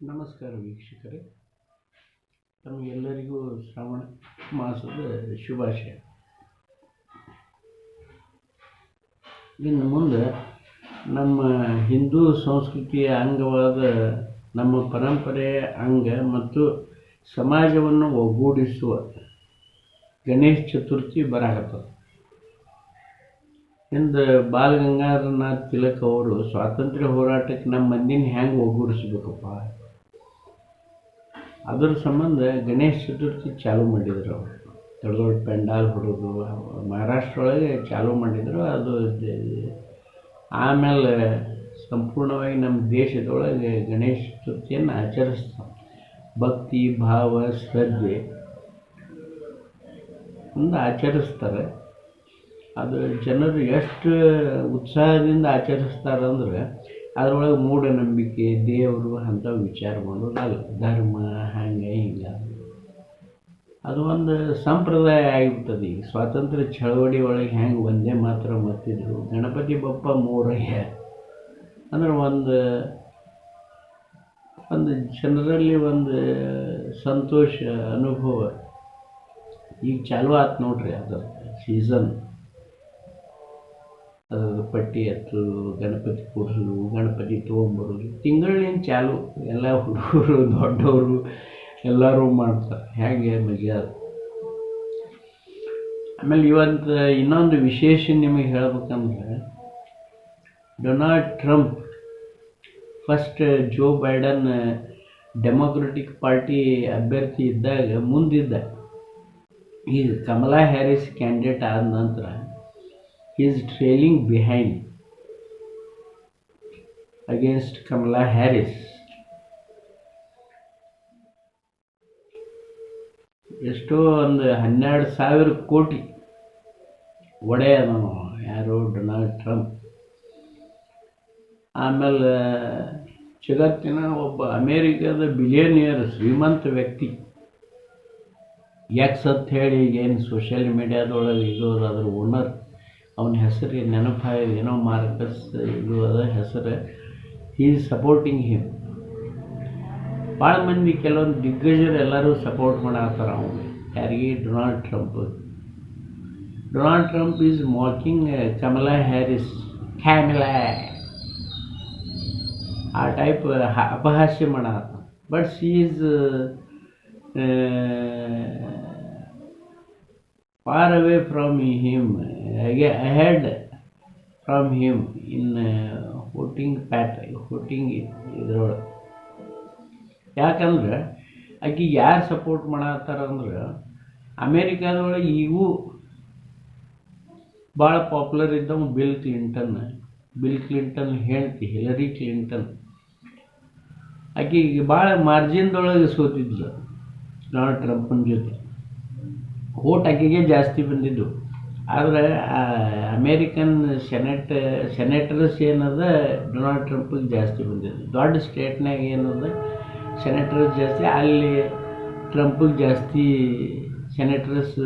ನಮಸ್ಕಾರ ವೀಕ್ಷಕರೇ, ತಮಗೆಲ್ಲರಿಗೂ ಶ್ರಾವಣ ಮಾಸದ ಶುಭಾಶಯ. ಇನ್ನು ಮುಂದೆ ನಮ್ಮ ಹಿಂದೂ ಸಂಸ್ಕೃತಿಯ ಅಂಗವಾದ ನಮ್ಮ ಪರಂಪರೆಯ ಅಂಗ ಮತ್ತು ಸಮಾಜವನ್ನು ಒಗ್ಗೂಡಿಸುವ ಗಣೇಶ ಚತುರ್ಥಿ ಬರಾಕತ್ತದ. ಹಿಂದೆ ಬಾಲ ಗಂಗಾಧರನಾಥ್ ತಿಲಕ್ ಅವರು ಸ್ವಾತಂತ್ರ್ಯ ಹೋರಾಟಕ್ಕೆ ನಮ್ಮ ಮಂದಿನ ಹೆಂಗೆ ಒಗ್ಗೂಡಿಸ್ಬೇಕಪ್ಪ, ಅದರ ಸಂಬಂಧ ಗಣೇಶ ಚತುರ್ಥಿ ಚಾಲೂ ಮಾಡಿದರು. ಅವರು ದೊಡ್ಡ ದೊಡ್ಡ ಪೆಂಡಾಲ್ ಹೊಡೋದು ಮಹಾರಾಷ್ಟ್ರ ಒಳಗೆ ಚಾಲೂ ಮಾಡಿದರು. ಅದು ಆಮೇಲೆ ಸಂಪೂರ್ಣವಾಗಿ ನಮ್ಮ ದೇಶದೊಳಗೆ ಗಣೇಶ ಚತುರ್ಥಿಯನ್ನು ಆಚರಿಸ್ತಾರೆ. ಭಕ್ತಿ ಭಾವ ಶ್ರದ್ಧೆ ಇಂದ ಆಚರಿಸ್ತಾರೆ. ಅದು ಜನರು ಎಷ್ಟು ಉತ್ಸಾಹದಿಂದ ಆಚರಿಸ್ತಾರಂದ್ರೆ ಅದರೊಳಗೆ ಮೂಢನಂಬಿಕೆ ದೇವರು ಅಂಥವು ವಿಚಾರ ಮಾಡೋದಲ್ಲ. ಧರ್ಮ ಹಂಗೆ ಹಿಂಗೆ ಅದು ಒಂದು ಸಂಪ್ರದಾಯ ಆಗಿಬಿಟ್ಟದೆ. ಈಗ ಸ್ವಾತಂತ್ರ್ಯ ಚಳವಳಿ ಒಳಗೆ ಹೆಂಗೆ ಒಂದೇ ಮಾತ್ರ ಮತ್ತಿದ್ರು ಗಣಪತಿ ಬಪ್ಪ ಮೋರಯ್ಯ ಅಂದ್ರೆ ಒಂದು ಜನರಲ್ಲಿ ಒಂದು ಸಂತೋಷ ಅನುಭವ ಈಗ ಚಾಲು ಆಯ್ತು ನೋಡ್ರಿ. ಅದರ ಸೀಸನ್ ಅದ್ರ ಪಟ್ಟಿ ಹತ್ತು ಗಣಪತಿ ಕೂರಿಸೋದು, ಗಣಪತಿ ತೊಗೊಂಬರೋದು ತಿಂಗಳಿನ ಚಾಲು. ಎಲ್ಲ ಹುಡುಗರು ದೊಡ್ಡವರು ಎಲ್ಲರೂ ಮಾಡ್ತಾರೆ. ಹೇಗೆ ಮಜಾ. ಆಮೇಲೆ ಇವತ್ತು ಇನ್ನೊಂದು ವಿಶೇಷ ನಿಮಗೆ ಹೇಳ್ಬೇಕಂದ್ರೆ, Donald Trump first Joe Biden Democratic party ಅಭ್ಯರ್ಥಿ ಇದ್ದಾಗ ಮುಂದಿದ್ದ. ಈಗ ಕಮಲಾ ಹ್ಯಾರಿಸ್ ಕ್ಯಾಂಡಿಡೇಟ್ ಆದ ನಂತರ he is trailing behind against Kamala Harris. ಎಷ್ಟೋ ಒಂದು 12,000 ಕೋಟಿ ಒಡೆಯದನು ಯಾರು, ಡೊನಾಲ್ಡ್ ಟ್ರಂಪ್. ಆಮೇಲೆ ಜಗತ್ತಿನ ಒಬ್ಬ ಅಮೇರಿಕಾದ ಬಿಲಿಯನಿಯರ್ ಶ್ರೀಮಂತ ವ್ಯಕ್ತಿ ಎಕ್ಸ್ ಅಂತ ಹೇಳಿ ಏನು ಸೋಷಿಯಲ್ ಮೀಡಿಯಾದೊಳಗೆ ಇದು ಅದ್ರ ಓನರ್. ಅವನ ಹೆಸರು ನೆನಪಾಯಿದೆ, ಏನೋ ಮಾರ್ಕಸ್ ಇದು ಅದ ಹೆಸರು. He is supporting him. ಭಾಳ ಮಂದಿ ಕೆಲವೊಂದು ದಿಗ್ಗಜರು ಎಲ್ಲರೂ ಸಪೋರ್ಟ್ ಮಾಡತ್ತಾರ ಅವನಿಗೆ. ಯಾರಿಗೆ? Donald Trump. Donald Trump is mocking Kamala Harris, Camila ಆ ಟೈಪ್ ಅಪಹಾಸ್ಯ ಮಾಡತ್ತ. But she is far away from him, ahead from him in voting ಇದ್ರೊಳಗೆ. ಯಾಕಂದ್ರೆ ಆಕೆ ಯಾರು ಸಪೋರ್ಟ್ ಮಾಡತ್ತಾರಂದ್ರೆ ಅಮೇರಿಕಾದೊಳಗೆ ಈಗೂ ಭಾಳ ಪಾಪ್ಯುಲರ್ ಇದ್ದವ ಬಿಲ್ ಕ್ಲಿಂಟನ್ ಹೇಳ್ತಿ ಹಿಲರಿ ಕ್ಲಿಂಟನ್. ಆಕೆ ಈಗ ಭಾಳ ಮಾರ್ಜಿನ್ದೊಳಗೆ ಸೋತಿದ್ಲು ಡೊನಾಲ್ಡ್ ಟ್ರಂಪನ ಜೊತೆ. ವೋಟ್ ಆಕೆಗೆ ಜಾಸ್ತಿ ಬಂದಿದ್ದು. ಆದರೆ ಅಮೇರಿಕನ್ ಸೆನೆಟರ್ಸ್ ಏನದ ಡೊನಾಲ್ಡ್ ಟ್ರಂಪಿಗೆ ಜಾಸ್ತಿ ಬಂದಿದ್ದು. ದೊಡ್ಡ ಸ್ಟೇಟ್ನಾಗ ಏನದ ಸೆನೆಟರ್ಸ್ ಜಾಸ್ತಿ, ಅಲ್ಲಿ ಟ್ರಂಪಿಗೆ ಜಾಸ್ತಿ ಸೆನೆಟರ್ಸ್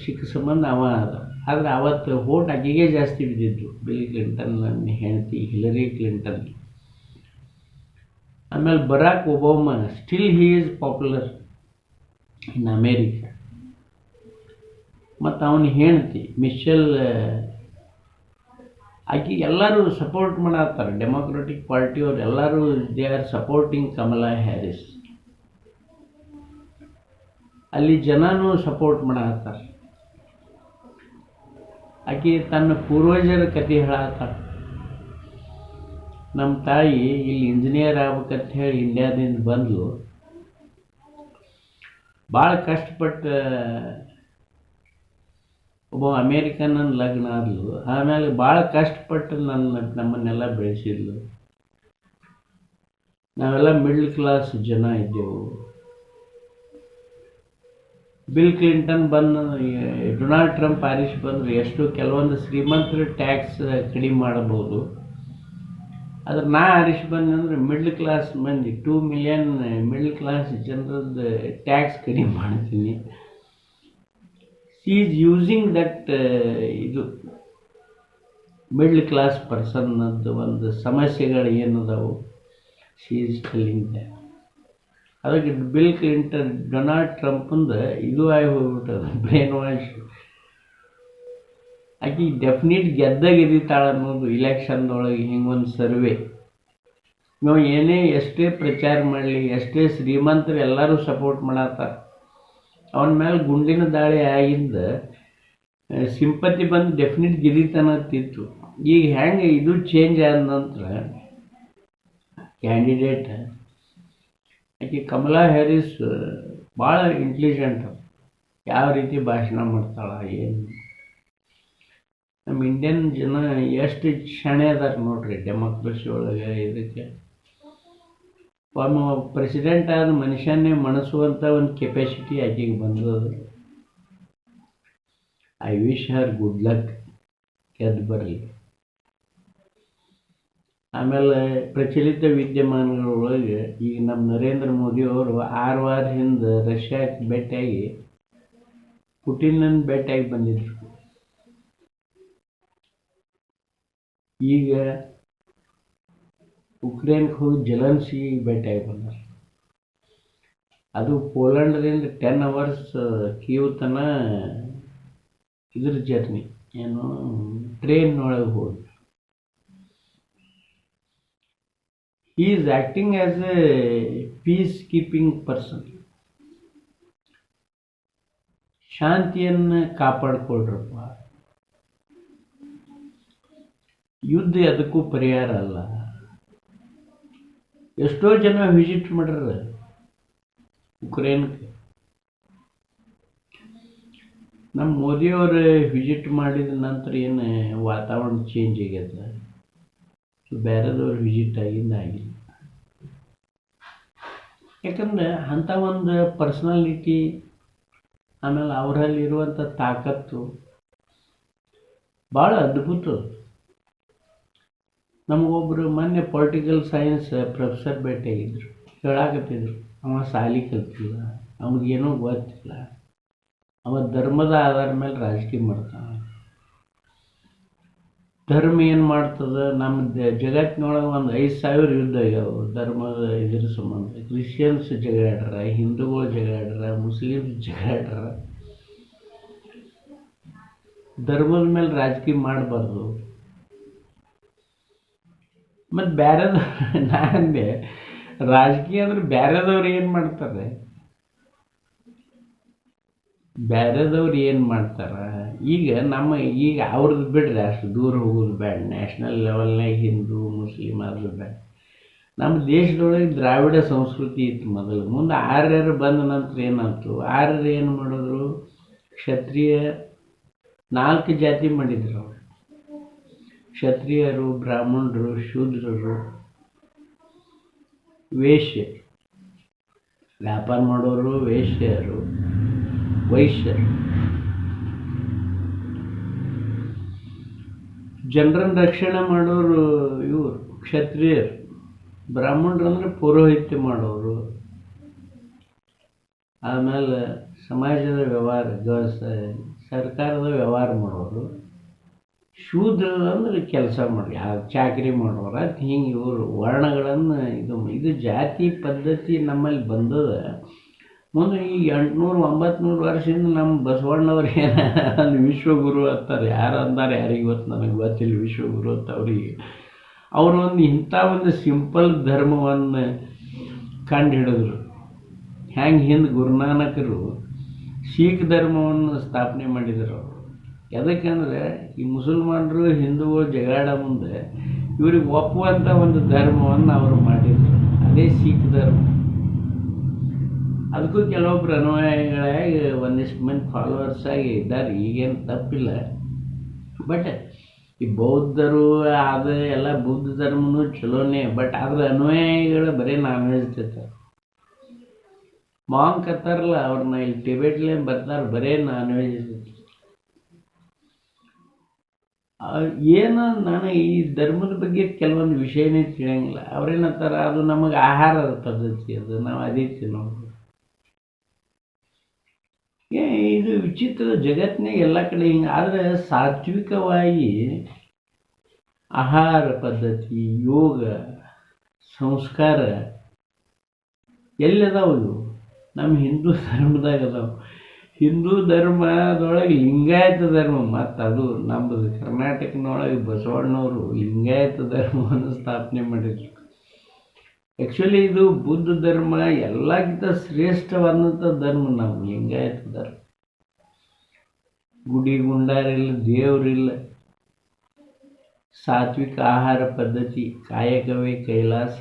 ಸಿಕ್ಕ ಸಂಬಂಧ ಅವ ಅದ. ಆದರೆ ಅವತ್ತು ವೋಟ್ ಆಕೆಗೆ ಜಾಸ್ತಿ ಬಿದ್ದಿದ್ದು ಬಿಲ್ ಕ್ಲಿಂಟನ್ ಹೆಂಡತಿ ಹಿಲರಿ ಕ್ಲಿಂಟನ್. ಆಮೇಲೆ Barack Obama still he is popular in America. ಮತ್ತು ಅವನ ಹೆಂಡತಿ ಮಿಶೆಲ್, ಆಕೆ ಎಲ್ಲರೂ ಸಪೋರ್ಟ್ ಮಾಡತ್ತಾರೆ. ಡೆಮೊಕ್ರೆಟಿಕ್ ಪಾರ್ಟಿಯವ್ರು ಎಲ್ಲರೂ they are supporting Kamala Harris. ಅಲ್ಲಿ ಜನನೂ ಸಪೋರ್ಟ್ ಮಾಡತ್ತಾರೆ. ಆಕೆ ತನ್ನ ಪೂರ್ವಜರ ಕತೆ ಹೇಳತ್ತಾಳೆ. ನಮ್ಮ ತಾಯಿ ಇಲ್ಲಿ ಇಂಜಿನಿಯರ್ ಆಗ್ಬೇಕಂತ ಹೇಳಿ ಇಂಡಿಯಾದಿಂದ ಬಂದಳು. ಭಾಳ ಕಷ್ಟಪಟ್ಟು ಒಬ್ಬ ಅಮೇರಿಕನ್ನ ಲಗ್ನ ಆದ್ಲು. ಆಮೇಲೆ ಭಾಳ ಕಷ್ಟಪಟ್ಟು ನಮ್ಮನ್ನೆಲ್ಲ ಬೆಳೆಸಿದ್ಲು. ನಾವೆಲ್ಲ ಮಿಡ್ಲ್ ಕ್ಲಾಸ್ ಜನ ಇದ್ದೆವು. ಬಿಲ್ ಕ್ಲಿಂಟನ್ ಡೊನಾಲ್ಡ್ ಟ್ರಂಪ್ ಆರಿಸಿ ಬಂದರೆ ಎಷ್ಟು ಕೆಲವೊಂದು ಶ್ರೀಮಂತರ ಟ್ಯಾಕ್ಸ್ ಕಡಿಮೆ ಮಾಡಬಹುದು. ಆದ್ರೆ ನಾ ಆರಿಸಿ ಬಂದಂದ್ರೆ ಮಿಡ್ಲ್ ಕ್ಲಾಸ್ ಮಂದಿ 2 ಮಿಲಿಯನ್ ಮಿಡ್ಲ್ ಕ್ಲಾಸ್ ಜನರದ್ದು ಟ್ಯಾಕ್ಸ್ ಕಡಿಮೆ ಮಾಡ್ತೀನಿ. ಶಿ ಈಸ್ ಯೂಸಿಂಗ್ ದಟ್ ಇದು ಮಿಡ್ಲ್ ಕ್ಲಾಸ್ ಪರ್ಸನ್ನದ್ದು ಒಂದು ಸಮಸ್ಯೆಗಳು ಏನದಾವು ಶಿ ಈಸ್ ಟೆಲ್ಲಿಂಗ್ ದ್ಯಾಟ್. ಅದಕ್ಕೆ ಬಿಲ್ ಕ್ಲಿಂಟನ್ ಡೊನಾಲ್ಡ್ ಟ್ರಂಪಂದು ಇದು ಆಗಿ ಹೋಗ್ಬಿಟ್ಟದ ಬ್ರೇನ್ ವಾಶ್. ಆಕೆ ಡೆಫಿನಿಟ್ ಗೆದ್ದಾಗ ಅನ್ನೋದು ಇಲೆಕ್ಷನ್ದೊಳಗೆ ಹಿಂಗೊಂದು ಸರ್ವೆ. ನಾವು ಏನೇ ಎಷ್ಟೇ ಪ್ರಚಾರ ಮಾಡಲಿ, ಎಷ್ಟೇ ಶ್ರೀಮಂತರು ಎಲ್ಲರೂ ಸಪೋರ್ಟ್ ಮಾಡತ್ತಾರ. ಅವನ ಮೇಲೆ ಗುಂಡಿನ ದಾಳಿ ಆಗಿದ್ದ ಸಿಂಪತಿ ಬಂದು ಡೆಫಿನಿಟ್ ಗೆದಿತಾನತ್ತಿತ್ತು. ಈಗ ಹೆಂಗೆ ಇದು ಚೇಂಜ್ ಆದ ನಂತರ ಕ್ಯಾಂಡಿಡೇಟ್ ಆಕೆ ಕಮಲಾ ಹ್ಯಾರಿಸ್ ಭಾಳ ಇಂಟೆಲಿಜೆಂಟ್. ಯಾವ ರೀತಿ ಭಾಷಣ ಮಾಡ್ತಾಳೆ ಏನು. ನಮ್ಮ ಇಂಡಿಯನ್ ಜನ ಎಷ್ಟು ಶಾಣೆ ಅದಾರ ನೋಡ್ರಿ ಡೆಮೋಕ್ರಸಿ ಒಳಗೆ. ಇದಕ್ಕೆ ಒಮ್ಮೆ ಪ್ರೆಸಿಡೆಂಟ್ ಆದ ಮನುಷ್ಯನ್ನೇ ಮಣಿಸುವಂಥ ಒಂದು ಕೆಪಾಸಿಟಿ ಆಕೆಗೆ ಬಂದದ. I wish Har good luck, ಗೆದ್ದು ಬರಲಿ. ಆಮೇಲೆ ಪ್ರಚಲಿತ ವಿದ್ಯಮಾನಗಳೊಳಗೆ ಈಗ ನಮ್ಮ ನರೇಂದ್ರ ಮೋದಿ ಅವರು 6 ವಾರ ಹಿಂದೆ ರಷ್ಯಾಕ್ಕೆ ಭೇಟಿಯಾಗಿ ಪುಟಿನನ್ನು ಭೇಟಿಯಾಗಿ ಬಂದಿದ್ರು. ಈಗ ಉಕ್ರೇನ್ಗೆ ಹೋಗಿ ಜೆಲೆನ್ಸ್ಕಿ ಭೇಟಿಯಾಗಿ ಬಂದರು. ಅದು ಪೋಲೆಂಡ್ದಿಂದ 10 hours ಕೀವ್ ತನ ಇದ್ರ ಜರ್ನಿ ಏನು ಟ್ರೈನ್ನೊಳಗೆ ಹೋಗಿ. He is acting as A piece keeping person. ಶಾಂತಿಯನ್ನು ಕಾಪಾಡಿಕೊಳ್ರಪ್ಪ. ಯುದ್ಧ ಅದಕ್ಕೂ ಪರಿಹಾರ ಅಲ್ಲ. ಎಷ್ಟೋ ಜನ ವಿಸಿಟ್ ಮಾಡ್ಯಾರ ಉಕ್ರೇನ್ಗೆ. ನಮ್ಮ ಮೋದಿಯವರು ವಿಸಿಟ್ ಮಾಡಿದ ನಂತರ ಏನು ವಾತಾವರಣ ಚೇಂಜ್ ಆಗ್ಯದ. ಬೇರೆದವ್ರು ವಿಸಿಟ್ ಆಗಿಲ್ಲ. ಯಾಕಂದ್ರೆ ಅಂಥ ಒಂದು ಪರ್ಸ್ನಾಲಿಟಿ, ಆಮೇಲೆ ಅವರಲ್ಲಿರುವಂಥ ತಾಕತ್ತು ಭಾಳ ಅದ್ಭುತ. ನಮಗೊಬ್ಬರು ಮೊನ್ನೆ ಪೊಲಿಟಿಕಲ್ ಸೈನ್ಸ್ ಪ್ರೊಫೆಸರ್ ಭೇಟಿಯಾಗಿದ್ರು. ಹೇಳಾಕತ್ತಿದ್ರು ಅವ ಸಾಲಿ ಕಲ್ತಿಲ್ಲ, ಅವನಿಗೇನೂ ಗೊತ್ತಿಲ್ಲ, ಅವ ಧರ್ಮದ ಆಧಾರ ಮೇಲೆ ರಾಜಕೀಯ ಮಾಡ್ತಾನೆ. ಧರ್ಮ ಏನು ಮಾಡ್ತದೆ, ನಮ್ಮ ಜಗತ್ತಿನೊಳಗೆ ಒಂದು 5,000 ಯುದ್ಧ ಆಗ್ಯಾವ ಧರ್ಮದ ಇದ್ರ ಸಂಬಂಧ. ಕ್ರಿಶ್ಚಿಯನ್ಸ್ ಜಗಳಾಡ್ರ, ಹಿಂದೂಗಳು ಜಗಳಾಡ್ರ, ಮುಸ್ಲಿಮ್ಸ್ ಜಗಳಾಡ್ರ. ಧರ್ಮದ ಮೇಲೆ ರಾಜಕೀಯ ಮಾಡಬಾರ್ದು. ಮತ್ತು ಬೇರೆದವ್ರು ನಾನಂದೆ ರಾಜಕೀಯ ಅಂದ್ರೆ ಬೇರೆದವ್ರು ಏನು ಮಾಡ್ತಾರೆ, ಬೇರೆದವ್ರು ಏನು ಮಾಡ್ತಾರೆ. ಈಗ ಈಗ ಅವ್ರದ್ದು ಬಿಡ್ರಿ, ಅಷ್ಟು ದೂರ ಹೋಗೋದು ಬೇಡ. ನ್ಯಾಷನಲ್ ಲೆವೆಲ್ನಾಗ ಹಿಂದೂ ಮುಸ್ಲಿಮ್ ಆದ್ರೂ ಬೇಡ. ನಮ್ಮ ದೇಶದೊಳಗೆ ದ್ರಾವಿಡ ಸಂಸ್ಕೃತಿ ಇತ್ತು ಮೊದಲು. ಮುಂದೆ ಆರ್ಯರು ಬಂದ ನಂತರ ಏನಾಯ್ತು, ಆರ್ಯರು ಏನು ಮಾಡಿದ್ರು, ಕ್ಷತ್ರಿಯ 4 ಜಾತಿ ಮಾಡಿದ್ರು ಅವರು. ಕ್ಷತ್ರಿಯರು, ಬ್ರಾಹ್ಮಣರು, ಶೂದ್ರರು, ವೇಶ್ಯ, ವ್ಯಾಪಾರ ಮಾಡೋರು ವೇಶ್ಯರು, ವೈಶ್ಯರು. ಜನರನ್ನು ರಕ್ಷಣೆ ಮಾಡೋರು ಇವರು ಕ್ಷತ್ರಿಯರು. ಬ್ರಾಹ್ಮಣರು ಅಂದರೆ ಪೌರೋಹಿತ್ಯ ಮಾಡೋರು. ಆಮೇಲೆ ಸಮಾಜದ ವ್ಯವಹಾರ, ಸರ್ಕಾರದ ವ್ಯವಹಾರ ಮಾಡೋರು. ಶೂದ್ರರು ಅಂದರೆ ಕೆಲಸ ಮಾಡಿ ಚಾಕರಿ ಮಾಡೋರು. ಅದು ಹಿಂಗೆ ಇವರು ವರ್ಣಗಳನ್ನು ಇದು ಜಾತಿ ಪದ್ಧತಿ ನಮ್ಮಲ್ಲಿ ಬಂದದ. ಮುಂದೆ ಈ 800-900 ವರ್ಷದಿಂದ ನಮ್ಮ ಬಸವಣ್ಣವ್ರು ಒಂದು ವಿಶ್ವಗುರು ಅಂತಾರೆ. ಯಾರು ಅಂತಾರೆ ಯಾರಿಗೆ ಗೊತ್ತು, ನನಗೆ ಗೊತ್ತಿಲ್ಲ ವಿಶ್ವಗುರು ಅಂತ ಅವ್ರಿಗೆ. ಅವರು ಇಂಥ ಒಂದು ಸಿಂಪಲ್ ಧರ್ಮವನ್ನು ಕಂಡು ಹಿಡಿದ್ರು. ಹ್ಯಾಂಗೆ ಹಿಂದೆ ಗುರುನಾನಕರು ಸಿಖ್ ಧರ್ಮವನ್ನು ಸ್ಥಾಪನೆ ಮಾಡಿದರು ಅವರು. ಯಾಕಂದರೆ ಈ ಮುಸಲ್ಮಾನರು ಹಿಂದೂಗಳು ಜಗಳಾಡೋ ಮುಂದೆ ಇವ್ರಿಗೆ ಒಪ್ಪುವಂಥ ಒಂದು ಧರ್ಮವನ್ನು ಅವರು ಮಾಡಿದರು. ಅದೇ ಸಿಖ್ ಧರ್ಮ. ಅದಕ್ಕೂ ಕೆಲವೊಬ್ಬರು ಅನುಯಾಯಿಗಳಾಗಿ ಒಂದಿಷ್ಟು ಮಂದಿ ಫಾಲೋವರ್ಸ್ ಆಗಿ ಇದ್ದಾರೆ. ಈಗೇನು ತಪ್ಪಿಲ್ಲ. ಬಟ್ ಈ ಬೌದ್ಧರು ಅದು ಎಲ್ಲ ಬುದ್ಧ ಧರ್ಮನೂ ಚಲೋನೇ. ಬಟ್ ಅದ್ರ ಅನುಯಾಯಿಗಳು ಬರೀ ನಾನ್ ವೆಜ್ ತಿಂತಾರೆ. ಮಾಂಕ್ ಅತ್ತಾರಲ್ಲ ಅವ್ರನ್ನ ಇಲ್ಲಿ ಟಿಬೇಟ್ಲೇನು ಬರ್ತಾರೆ, ಬರೀ ನಾನ್ ವೆಜ್ ತಿಂತಾರೆ. ಏನು ನಾನು ಈ ಧರ್ಮದ ಬಗ್ಗೆ ಕೆಲವೊಂದು ವಿಷಯನೇ ತಿಳಿಯಂಗಿಲ್ಲ. ಅವ್ರೇನಂತಾರೆ ಅದು ನಮಗೆ ಆಹಾರದ ಪದ್ಧತಿ, ಅದು ನಾವು ಅದೇ ತಿನ್ನೋದು. ಇದು ವಿಚಿತ್ರ. ಜಗತ್ತಿನಾಗ ಎಲ್ಲ ಕಡೆ ಹಿಂಗೆ. ಆದರೆ ಸಾತ್ವಿಕವಾಗಿ ಆಹಾರ ಪದ್ಧತಿ, ಯೋಗ, ಸಂಸ್ಕಾರ ಎಲ್ಲಿ ಅದಾವು ಇವು? ನಮ್ಮ ಹಿಂದೂ ಧರ್ಮದಾಗ ಅದಾವು. ಹಿಂದೂ ಧರ್ಮದೊಳಗೆ ಲಿಂಗಾಯತ ಧರ್ಮ, ಮತ್ತು ಅದು ನಮ್ಮದು ಕರ್ನಾಟಕನೊಳಗೆ ಬಸವಣ್ಣವರು ಲಿಂಗಾಯತ ಧರ್ಮವನ್ನು ಸ್ಥಾಪನೆ ಮಾಡಿದ್ರು. ಆ್ಯಕ್ಚುಲಿ ಇದು ಬುದ್ಧ ಧರ್ಮ ಎಲ್ಲಕ್ಕಿಂತ ಶ್ರೇಷ್ಠವಾದಂಥ ಧರ್ಮ. ನಾವು ಲಿಂಗಾಯತ ಧರ್ಮ. ಗುಡಿ ಗುಂಡಾರಿಲ್ಲ, ದೇವರಿಲ್ಲ, ಸಾತ್ವಿಕ ಆಹಾರ ಪದ್ಧತಿ, ಕಾಯಕವೇ ಕೈಲಾಸ,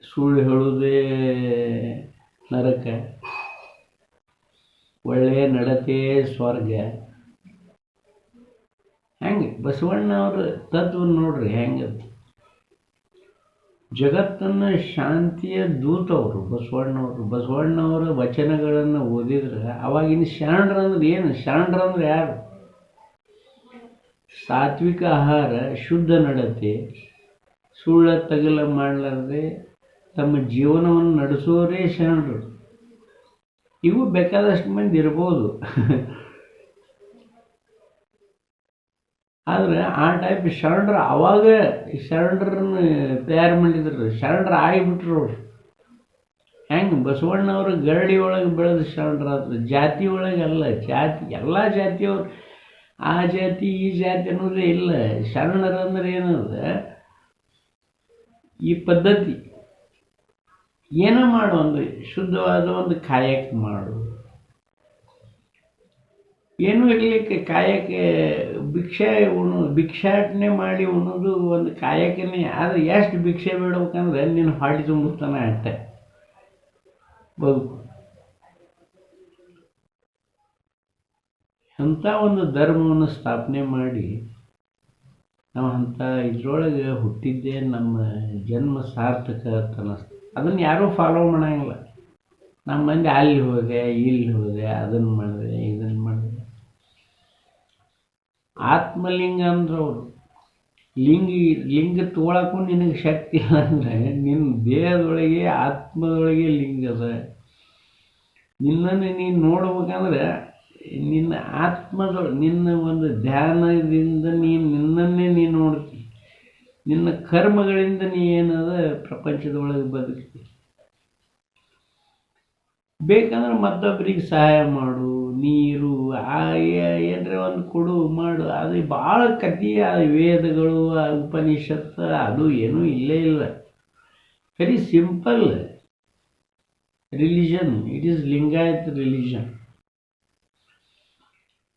ಸುಳ್ಳು ಹೇಳುವುದೇ ನರಕ, ಒಳ್ಳೆಯ ನಡತೆ ಸ್ವರ್ಗ. ಹೆಂಗೆ ಬಸವಣ್ಣವ್ರ ತತ್ವ ನೋಡ್ರಿ ಹೆಂಗದು. ಜಗತ್ತನ್ನು ಶಾಂತಿಯ ದೂತವರು ಬಸವಣ್ಣವರ ವಚನಗಳನ್ನು ಓದಿದ್ರೆ ಅವಾಗಿನ ಶರಣರಂದ್ರೆ ಏನು? ಶರಣರಂದ್ರೆ ಯಾರು? ಸಾತ್ವಿಕ ಆಹಾರ, ಶುದ್ಧ ನಡತೆ, ಸುಳ್ಳ ತಗಲ ಮಾಡಲಾರ್ದೆ ತಮ್ಮ ಜೀವನವನ್ನು ನಡೆಸೋರೇ ಶರಣರು. ಇವು ಬೇಕಾದಷ್ಟು ಮಂದಿ ಇರ್ಬೋದು, ಆದರೆ ಆ ಟೈಪ್ ಶರಣರು ಅವಾಗ ಶರಣರನ್ನು ತಯಾರು ಮಾಡಿದ್ರು. ಶರಣರು ಆಗಿಬಿಟ್ರು ಅವರು. ಹೆಂಗೆ ಬಸವಣ್ಣವ್ರ ಗರಡಿ ಒಳಗೆ ಬೆಳೆದ ಶರಣರಾದ್ರು. ಜಾತಿ ಒಳಗೆ ಅಲ್ಲ, ಎಲ್ಲ ಜಾತಿಯವ್ರು, ಆ ಜಾತಿ ಈ ಜಾತಿ ಅನ್ನೋದೇ ಇಲ್ಲ. ಶರಣರಂದ್ರೆ ಏನದ? ಈ ಪದ್ಧತಿ ಏನೋ ಮಾಡು, ಒಂದು ಶುದ್ಧವಾದ ಒಂದು ಕಾಯಕ ಮಾಡು, ಏನೂ ಇರಲಿಕ್ಕೆ ಕಾಯಕ್ಕೆ ಭಿಕ್ಷಾಟನೆ ಮಾಡಿ ಉಣ್ಣೋದು ಒಂದು ಕಾಯಕನೇ. ಆದರೆ ಎಷ್ಟು ಭಿಕ್ಷೆ ಬೇಡ್ಬೇಕಂದ್ರೆ ನಿನ್ನ ಹೊಟ್ಟೆ ತುಂಬುತ್ತಾನೆ ಅಷ್ಟೆ ಬದುಕು. ಅಂಥ ಒಂದು ಧರ್ಮವನ್ನು ಸ್ಥಾಪನೆ ಮಾಡಿ ನಾವು ಅಂಥ ಇದ್ರೊಳಗೆ ಹುಟ್ಟಿದ್ದೇ ನಮ್ಮ ಜನ್ಮ ಸಾರ್ಥಕ ಅಂತ ಅನ್ನಿಸ್ತು. ಅದನ್ನು ಯಾರೂ ಫಾಲೋ ಮಾಡೋಂಗಿಲ್ಲ. ನಮ್ಮ ಮಂದಿ ಅಲ್ಲಿ ಹೋದೆ, ಇಲ್ಲಿ ಹೋದೆ, ಅದನ್ನು ಮಾಡಿದೆ, ಇದನ್ನು ಮಾಡಿದೆ. ಆತ್ಮಲಿಂಗ ಅಂದ್ರೆ ಅವರು ಲಿಂಗ ತೊಗೊಳಕ್ಕೂ ನಿನಗೆ ಶಕ್ತಿ ಇಲ್ಲ ಅಂದರೆ ನಿನ್ನ ದೇಹದೊಳಗೆ ಆತ್ಮದೊಳಗೆ ಲಿಂಗ ಅದ. ನಿನ್ನನ್ನು ನೀನು ನೋಡ್ಬೇಕಂದ್ರೆ ನಿನ್ನ ನಿನ್ನ ಒಂದು ಧ್ಯಾನದಿಂದ ನಿನ್ನನ್ನೇ ನೀನು ನೋಡ್ತಿ. ನಿನ್ನ ಕರ್ಮಗಳಿಂದ ನೀ ಏನದ ಪ್ರಪಂಚದೊಳಗೆ ಬದುಕ್ತಿ. ಬೇಕಂದ್ರೆ ಮತ್ತೊಬ್ಬರಿಗೆ ಸಹಾಯ ಮಾಡು, ನೀರು ಏನರ ಒಂದು ಕೊಡು, ಮಾಡು. ಅದು ಭಾಳ ಕಥೆ. ಅದು ವೇದಗಳು, ಉಪನಿಷತ್ತು, ಅದು ಏನೂ ಇಲ್ಲೇ ಇಲ್ಲ. Very simple religion. It is Lingayat religion.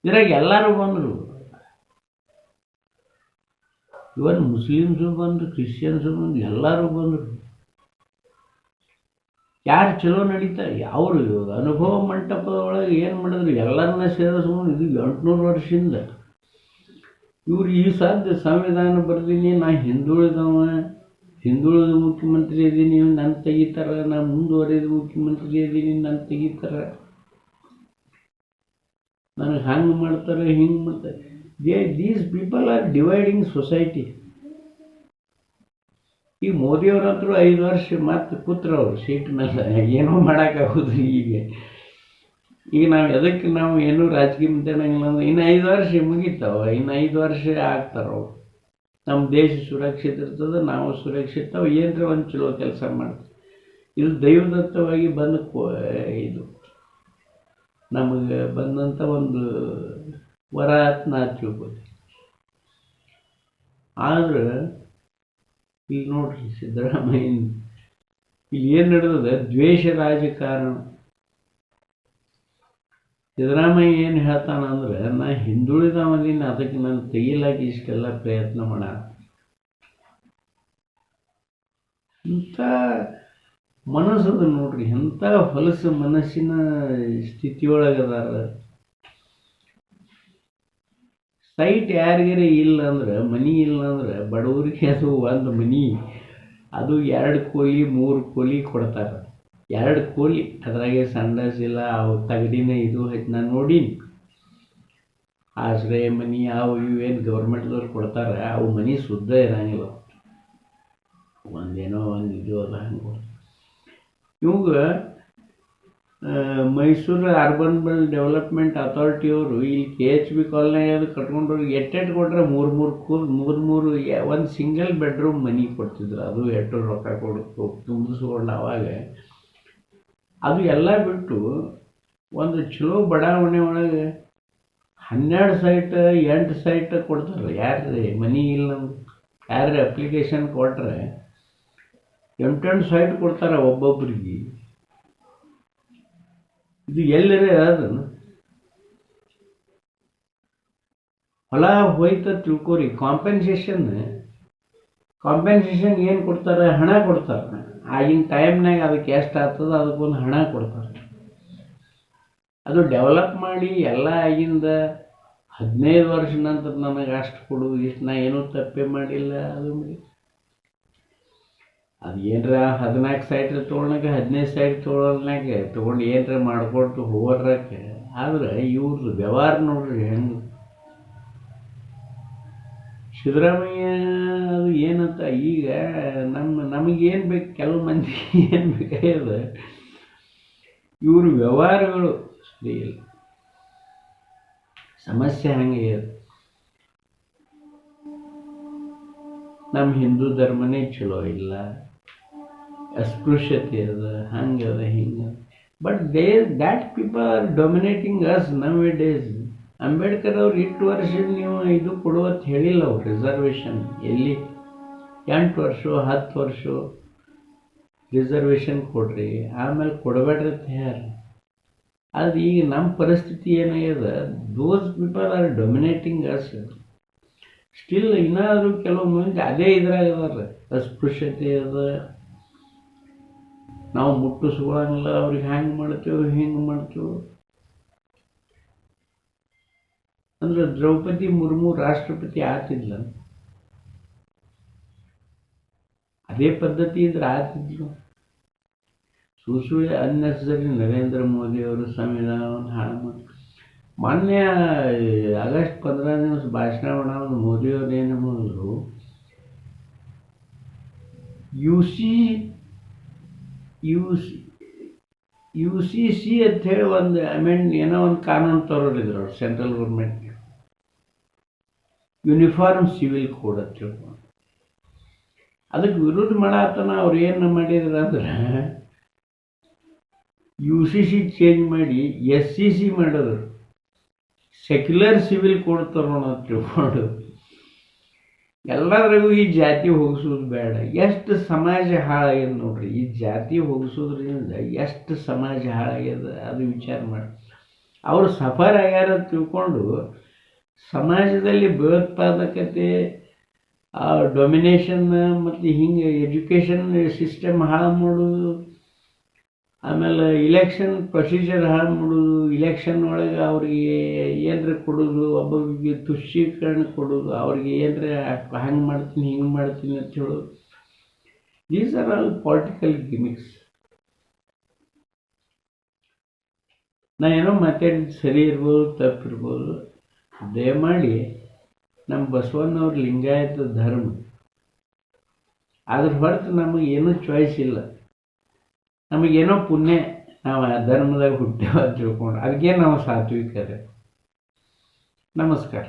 ಇದ್ರಾಗ ಎಲ್ಲರೂ ಬಂದರು. ಇವನ್ ಮುಸ್ಲಿಮ್ಸು ಬಂದರು, ಕ್ರಿಶ್ಚಿಯನ್ಸು ಬಂದರು, ಎಲ್ಲರೂ ಬಂದರು. ಯಾರು ಚಲೋ ನಡೀತಾರೆ ಅವರು ಅನುಭವ ಮಂಟಪದೊಳಗೆ ಏನು ಮಾಡಿದ್ರು? ಎಲ್ಲರನ್ನ ಸೇರಿಸ್ಕೊಂಡು ಇದು 800 ವರ್ಷದಿಂದ ಇವ್ರು ಈ ಸಾಧ್ಯ ಸಂವಿಧಾನ ಬರ್ದೀನಿ, ನಾ ಹಿಂದುಳಿದ ಮುಖ್ಯಮಂತ್ರಿ ಇದ್ದೀನಿ, ನನ್ನ ತೆಗಿತಾರೆ, ನಾ ಮುಂದುವರಿದ ಮುಖ್ಯಮಂತ್ರಿ ಇದ್ದೀನಿ, ನನ್ನ ತೆಗಿತಾರೆ, ನನಗೆ ಹಂಗೆ ಮಾಡ್ತಾರೆ, ಹಿಂಗೆ ಮಾಡ್ತಾರೆ. These people are dividing society. ಈಗ ಮೋದಿಯವ್ರಂತರೂ 5 ವರ್ಷ ಮತ್ತೆ ಕೂತ್ರವ್ರು ಸೀಟ್ನಲ್ಲ, ಏನೋ ಮಾಡೋಕ್ಕಾಗೋದು. ಈಗ ನಾವು ಏನೂ ರಾಜಕೀಯ ಮಾತಾಡಂಗಿಲ್ಲ ಅಂದ್ರೆ ಇನ್ನು 5 ವರ್ಷ ಮುಗಿತಾವ, ಇನ್ನು 5 ವರ್ಷ ಆಗ್ತಾರವ್ರು. ನಮ್ಮ ದೇಶ ಸುರಕ್ಷಿತ ಇರ್ತದೆ, ನಾವು ಸುರಕ್ಷಿತ, ಏನರ ಒಂದು ಚಲೋ ಕೆಲಸ ಮಾಡ್ತೀವಿ. ಇದು ದೈವದತ್ತವಾಗಿ ಇದು ನಮಗೆ ಬಂದಂಥ ಒಂದು ವರ ಅಂತ ನಾ ತಿಳ್ಕೊತೀನಿ. ಆದ್ರೆ ಇಲ್ಲಿ ನೋಡ್ರಿ ಸಿದ್ದರಾಮಯ್ಯ ಇಲ್ಲಿ ಏನು ನಡೆದದ? ದ್ವೇಷ ರಾಜಕಾರಣ. ಸಿದ್ದರಾಮಯ್ಯ ಏನು ಹೇಳ್ತಾನಂದ್ರೆ, ನಾ ಹಿಂದುಳಿದವನಿನ, ಅದಕ್ಕೆ ನಾನು ತೆಗಿಲಾಕಿ ಇಷ್ಟೆಲ್ಲ ಪ್ರಯತ್ನ ಮಾಡ. ಇಂಥ ಮನಸ್ಸದು ನೋಡ್ರಿ, ಎಂಥ ಹೊಲಸು ಮನಸ್ಸಿನ ಸ್ಥಿತಿಯೊಳಗದಾರ. ಸೈಟ್ ಯಾರಿಗಾರ ಇಲ್ಲ ಅಂದ್ರೆ, ಮನಿ ಇಲ್ಲ ಅಂದ್ರೆ ಬಡವರಿಗೆ ಅದು ಒಂದು ಮನಿ, ಅದು 2 ಕೋಲಿ 3 ಕೋಲಿ ಕೊಡ್ತಾರೆ. 2 ಕೋಲಿ, ಅದ್ರಾಗೆ ಸಂಡಸಿಲ್ಲ, ಅವು ತಗಡಿನ ಇದು ನಾನು ನೋಡೀನಿ. ಆಶ್ರಯ ಮನಿ ಅವು ಇವೇನು ಗೌರ್ಮೆಂಟ್ದವ್ರು ಕೊಡ್ತಾರೆ, ಅವು ಮನಿ ಶುದ್ಧ ಇರಂಗಿಲ್ಲ. ಒಂದೇನೋ ಒಂದು ಇದು ಅದ ಹಂಗೆ. ಇವಾಗ ಮೈಸೂರು ಅರ್ಬನ್ ಡೆವಲಪ್ಮೆಂಟ್ ಅಥಾರಿಟಿಯವರು ಇಲ್ಲಿ KHB ಕಾಲೋನಿಯಾಗ ಅದು ಕಟ್ಕೊಂಡ್ರು ಎಟ್ಟೆಟ್ಟು ಕೊಟ್ಟರೆ ಮೂರು ಒಂದು ಸಿಂಗಲ್ ಬೆಡ್ರೂಮ್ ಮನೆ ಕೊಡ್ತಿದ್ರು. ಅದು ಎಷ್ಟು ರೊಕ್ಕ ಕೊಡ್ತು ತುಂಬಿಸ್ಕೊಂಡು ಅವಾಗ ಅದು ಎಲ್ಲ ಬಿಟ್ಟು ಒಂದು ಚಲೋ ಬಡಾವಣೆ ಒಳಗೆ 12 ಸೈಟ್ 8 ಸೈಟ್ ಕೊಡ್ತಾರೆ. ಯಾರ್ರಿ ಮನಿ ಇಲ್ಲ ಯಾರು ಅಪ್ಲಿಕೇಶನ್ ಕೊಟ್ರೆ 8 ಸೈಟ್ ಕೊಡ್ತಾರೆ ಒಬ್ಬೊಬ್ರಿಗೆ. ಇದು ಎಲ್ಲರೇ ಅದನ್ನು ಹೊಲ ಹೋಯ್ತ ತಿಳ್ಕೊರಿ. ಕಾಂಪೆನ್ಸೇಷನ್ ಏನು ಕೊಡ್ತಾರೆ? ಹಣ ಕೊಡ್ತಾರೆ. ಆಗಿನ ಟೈಮ್ನಾಗ ಅದಕ್ಕೆ ಎಷ್ಟು ಆಗ್ತದೆ ಅದಕ್ಕೊಂದು ಹಣ ಕೊಡ್ತಾರೆ. ಅದು ಡೆವಲಪ್ ಮಾಡಿ ಎಲ್ಲ ಆಗಿಂದ 15 ವರ್ಷ ನಂತರ ನನಗೆ ಅಷ್ಟು ಕೊಡು ಇಷ್ಟು, ನಾ ಏನೂ ತಪ್ಪೇ ಮಾಡಿಲ್ಲ. ಅದು ಏನರ 14 ಸೈಟ್ ತೊಗೊಳಕ 15 ಸೈಟ್ ತೊಗೊಳನಾಗೆ ತೊಗೊಂಡು ಏನರ ಮಾಡ್ಕೊಟ್ಟು ಹೋಗೋದ್ರಕ್ಕೆ. ಆದ್ರೆ ಇವ್ರದ್ದು ವ್ಯವಹಾರ ನೋಡ್ರಿ ಹೆಂಗೆ. ಸಿದ್ದರಾಮಯ್ಯ ಅದು ಏನಂತ ಈಗ ನಮಗೇನು ಬೇಕು, ಕೆಲವು ಮಂದಿ ಏನು ಬೇಕಾಗ್ಯದ, ಇವ್ರ ವ್ಯವಹಾರಗಳು ಸರಿ ಇಲ್ಲ. ಸಮಸ್ಯೆ ಹಂಗೆ ಇದೆ. ನಮ್ಮ ಹಿಂದೂ ಧರ್ಮನೇ ಚಲೋ ಇಲ್ಲ, ಅಸ್ಪೃಶ್ಯತೆ ಅದ, ಹಂಗದ ಹಿಂಗೆ. But that people are dominating us nowadays. Ambedkar ಅವ್ರು 8 ವರ್ಷ ನೀವು ಇದು ಕೊಡುವತ್ತು ಹೇಳಿಲ್ಲ. ಅವ್ರು ರಿಸರ್ವೇಷನ್ ಎಲ್ಲಿ 8 ವರ್ಷ 10 ವರ್ಷ ರಿಸರ್ವೇಷನ್ ಕೊಡ್ರಿ, ಆಮೇಲೆ ಕೊಡಬೇಡ್ರಿ ಅಂತ ಯಾರು. ಅದು ಈಗ ನಮ್ಮ ಪರಿಸ್ಥಿತಿ ಏನಾಗ್ಯದ, those people are dominating us. Still ಇನ್ನಾದರೂ ಕೆಲವು ಮಂದಿ ಅದೇ ಇದ್ರಾಗದಾರ, ಅಸ್ಪೃಶ್ಯತೆ ಅದ, ನಾವು ಮುಟ್ಟಿಸ್ಕೊಳಂಗಿಲ್ಲ, ಅವ್ರಿಗೆ ಹ್ಯಾಂಗೆ ಮಾಡ್ತೇವೆ ಹಿಂಗೆ ಮಾಡ್ತೇವೆ. ಅಂದ್ರೆ ದ್ರೌಪದಿ ಮುರ್ಮು ರಾಷ್ಟ್ರಪತಿ ಆಗ್ತಿದ್ಲ, ಅದೇ ಪದ್ಧತಿ ಇದ್ರೆ ಆಗ್ತಿದ್ಲು. ಸುಳ್ಳು ಅನ್ನೆಸರಿ ನರೇಂದ್ರ ಮೋದಿ ಅವರು ಸಂವಿಧಾನವನ್ನು ಹಾಳು ಮಾಡಿ ಮೊನ್ನೆ ಆಗಸ್ಟ್ 15 ಭಾಷಣ ಮಾಡೋದು ಮೋದಿಯವ್ರು ಏನು ಮಾಡಿದ್ರು, UCC ಅಂಥೇಳಿ ಒಂದು ಏನೋ ಒಂದು ಕಾನೂನು ತರೋರಿದ್ರು ಅವ್ರು, central government uniform civil code ಅಂತ ಹೇಳ್ಕೊಂಡು. ಅದಕ್ಕೆ ವಿರೋಧ ಮಾಡತ್ತನ ಅವ್ರು ಏನು ಮಾಡಿದ್ರು ಅಂದ್ರೆ UCC ಚೇಂಜ್ ಮಾಡಿ SCC ಮಾಡಿದ್ರು, ಸೆಕ್ಯುಲರ್ ಸಿವಿಲ್ ಕೋಡ್ ತರೋಣ ಅಂತ ತಿಳ್ಕೊಂಡು. ಎಲ್ಲರಿಗೂ ಈ ಜಾತಿ ಹೋಗಿಸೋದು ಬೇಡ. ಎಷ್ಟು ಸಮಾಜ ಹಾಳಾಗ್ಯದ ನೋಡ್ರಿ, ಈ ಜಾತಿ ಹೋಗಿಸೋದ್ರಿಂದ ಎಷ್ಟು ಸಮಾಜ ಹಾಳಾಗ್ಯದ ಅದು ವಿಚಾರ ಮಾಡಿ. ಅವರು ಸಫರ್ ಆಗ್ಯಾರ ತಿಳ್ಕೊಂಡು ಸಮಾಜದಲ್ಲಿ ಭಯೋತ್ಪಾದಕತೆ, ಡೊಮಿನೇಷನ್ ಮತ್ತು ಹಿಂಗೆ ಎಜುಕೇಷನ್ ಸಿಸ್ಟಮ್ ಹಾಳು ಮಾಡೋದು, ಆಮೇಲೆ ಇಲೆಕ್ಷನ್ ಪ್ರೊಸೀಜರ್ ಹಾಳು ಮಾಡೋದು, ಇಲೆಕ್ಷನ್ ಒಳಗೆ ಅವ್ರಿಗೆ ಏನರ ಕೊಡೋದು, ಒಬ್ಬೊಬ್ಬರಿಗೆ ತುಷ್ಟೀಕರಣ ಕೊಡೋದು, ಅವ್ರಿಗೆ ಏನರ ಹಂಗೆ ಮಾಡ್ತೀನಿ ಹಿಂಗೆ ಮಾಡ್ತೀನಿ ಅಂತ ಹೇಳೋದು. These are all political gimmicks. ನಾ ಏನೋ ಮಾತಾಡಿದ್ದು ಸರಿ ಇರ್ಬೋದು ತಪ್ಪಿರ್ಬೋದು. ದಯಮಾಡಿ ನಮ್ಮ ಬಸವಣ್ಣವ್ರ ಲಿಂಗಾಯತ ಧರ್ಮ ಅದ್ರ ಹೊರತು ನಮಗೇನೂ ಚಾಯ್ಸ್ ಇಲ್ಲ. ನಮಗೇನೋ ಪುಣ್ಯ, ನಾವು ಆ ಧರ್ಮದಾಗ ಹುಟ್ಟೇವ ತಿಳ್ಕೊಂಡು, ಅದಕ್ಕೆ ನಾವು ಸಾತ್ವಿಕರೇ. ನಮಸ್ಕಾರ.